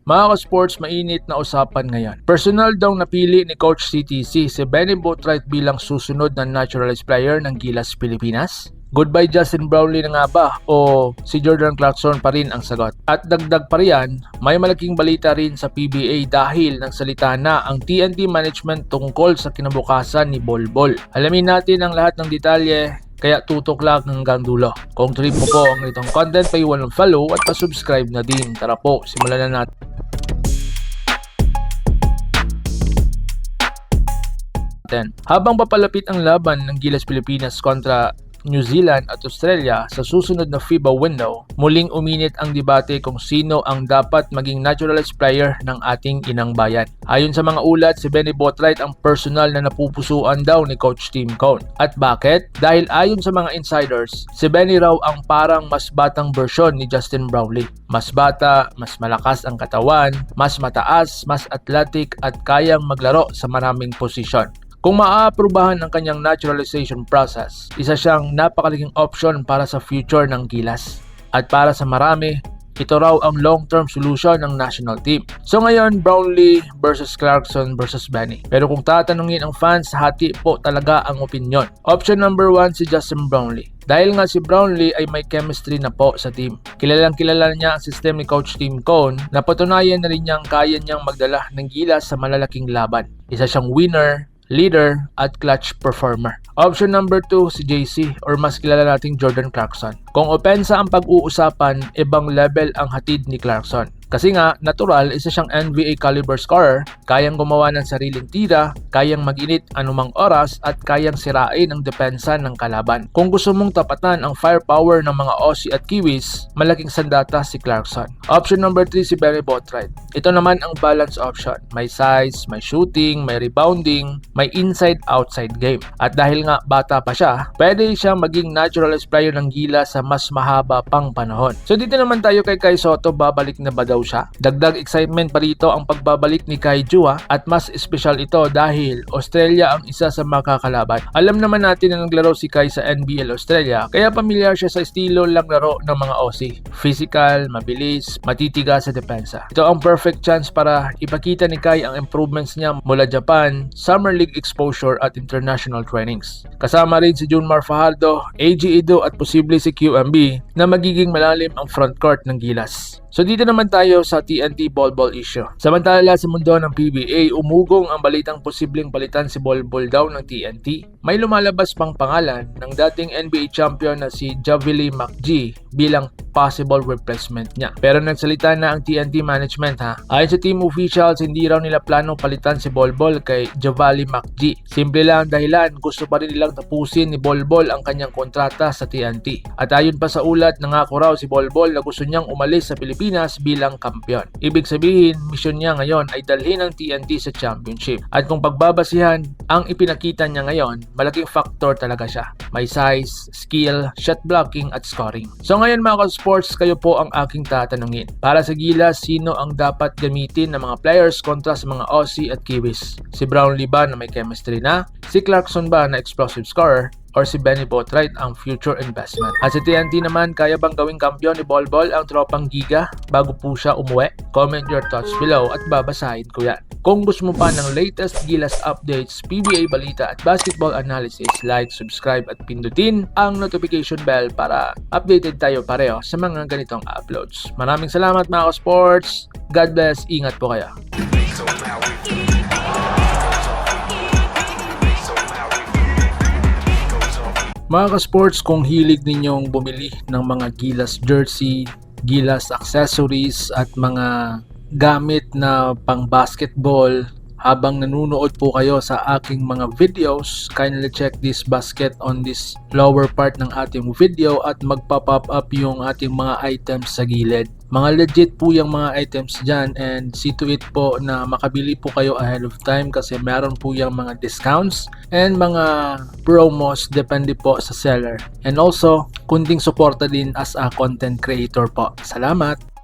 Mga ka-sports, mainit na usapan ngayon. Personal daw napili ni Coach CTC si Benny Boatwright bilang susunod na naturalized player ng Gilas Pilipinas. Goodbye Justin Brownlee na nga ba o si Jordan Clarkson pa rin ang sagot? At dagdag pa riyan, may malaking balita rin sa PBA dahil nagsalita na ang TNT management tungkol sa kinabukasan ni Bolbol. Alamin natin ang lahat ng detalye, kaya tutok lang hanggang dulo. Kung trip mo po ang itong content, paiwan ng follow at pa-subscribe na din. Tara po, simulan na natin. Habang papalapit ang laban ng Gilas Pilipinas kontra New Zealand at Australia sa susunod na FIBA window, muling uminit ang debate kung sino ang dapat maging naturalized player ng ating inang bayan. Ayon sa mga ulat, si Benny Boatwright ang personal na napupusuan daw ni Coach Tim Cone. At bakit? Dahil ayon sa mga insiders, si Benny raw ang parang mas batang version ni Justin Brownlee. Mas bata, mas malakas ang katawan, mas mataas, mas athletic at kayang maglaro sa maraming posisyon. Kung maaaprubahan ang kanyang naturalization process, isa siyang napakalaking option para sa future ng Gilas. At para sa marami, ito raw ang long-term solution ng national team. So ngayon, Brownlee versus Clarkson versus Benny. Pero kung tatanungin ang fans, hati po talaga ang opinion. Option number 1 si Justin Brownlee. Dahil nga si Brownlee ay may chemistry na po sa team. Kilalang kilala niya ang system ni Coach Tim Cone na patunayan na rin niyang kaya niyang magdala ng Gilas sa malalaking laban. Isa siyang winner, leader at clutch performer. Option number 2 si JC or mas kilala nating Jordan Clarkson. Kung opensa ang pag-uusapan, ibang level ang hatid ni Clarkson. Kasi nga, natural, isa siyang NBA caliber scorer, kayang gumawa ng sariling tira, kayang mag-init anumang oras, at kayang sirain ang depensa ng kalaban. Kung gusto mong tapatan ang firepower ng mga Aussie at Kiwis, malaking sandata si Clarkson. Option number 3 si Benny Boatwright. Ito naman ang balance option. May size, may shooting, may rebounding, may inside-outside game. At dahil nga bata pa siya, pwede siyang maging naturalized player ng Gilas sa mas mahaba pang panahon. So dito naman tayo kay Kai Sotto, babalik na ba daw siya? Dagdag excitement pa rito ang pagbabalik ni Kai Jua at mas espesyal ito dahil Australia ang isa sa makakalaban. Alam naman natin na naglaro si Kai sa NBL Australia, kaya pamilyar siya sa estilo lang laro ng mga Aussie. Physical, mabilis, matitigas sa depensa. Ito ang perfect chance para ipakita ni Kai ang improvements niya mula Japan, Summer League exposure at international trainings. Kasama rin si Junmar Fajardo, AG Ido at posible si QMB na magiging malalim ang frontcourt ng Gilas. So dito naman tayo sa TNT Bolbol issue. Samantala sa mundo ng PBA, umugong ang balitang posibleng palitan si Bolbol daw ng TNT. May lumalabas pang pangalan ng dating NBA champion na si Javili McGee bilang possible replacement niya. Pero nagsalita na ang TNT management ha. Ayon sa team officials, hindi raw nila planong palitan si Bolbol kay Javili McGee. Simple lang ang dahilan, gusto pa rin nilang tapusin ni Bolbol ang kanyang kontrata sa TNT. At ayon pa sa ulat, nangako raw si Bolbol na gusto niyang umalis sa Pilipinas bilang kampiyon. Ibig sabihin, misyon niya ngayon ay dalhin ang TNT sa championship. At kung pagbabasihan, ang ipinakita niya ngayon, malaking factor talaga siya. May size, skill, shot blocking at scoring. So ngayon mga sports, kayo po ang aking tatanungin. Para sa Gilas, sino ang dapat gamitin ng mga players kontra sa mga Aussie at Kiwis? Si Brownlee ba na may chemistry na? Si Clarkson ba na explosive scorer? Or si Benny Boatwright ang future investment? At sa TNT naman, kaya bang gawing kampiyon ni Bolbol ang tropang Giga bago po siya umuwi? Comment your thoughts below at babasahin ko yan. Kung gusto mo pa ng latest Gilas updates, PBA balita at basketball analysis, like, subscribe at pindutin ang notification bell para updated tayo pareho sa mga ganitong uploads. Maraming salamat mga ka-sports. God bless. Ingat po kayo. Mga ka-sports, kung hilig ninyong bumili ng mga Gilas jersey, Gilas accessories at mga gamit na pang basketball habang nanonood po kayo sa aking mga videos, kindly check this basket on this lower part ng ating video at magpa-pop up yung ating mga items sa gilid. Mga legit po yung mga items dyan and see to it po na makabili po kayo ahead of time kasi meron po yung mga discounts and mga promos depende po sa seller. And also, kunting suporta din as a content creator po. Salamat!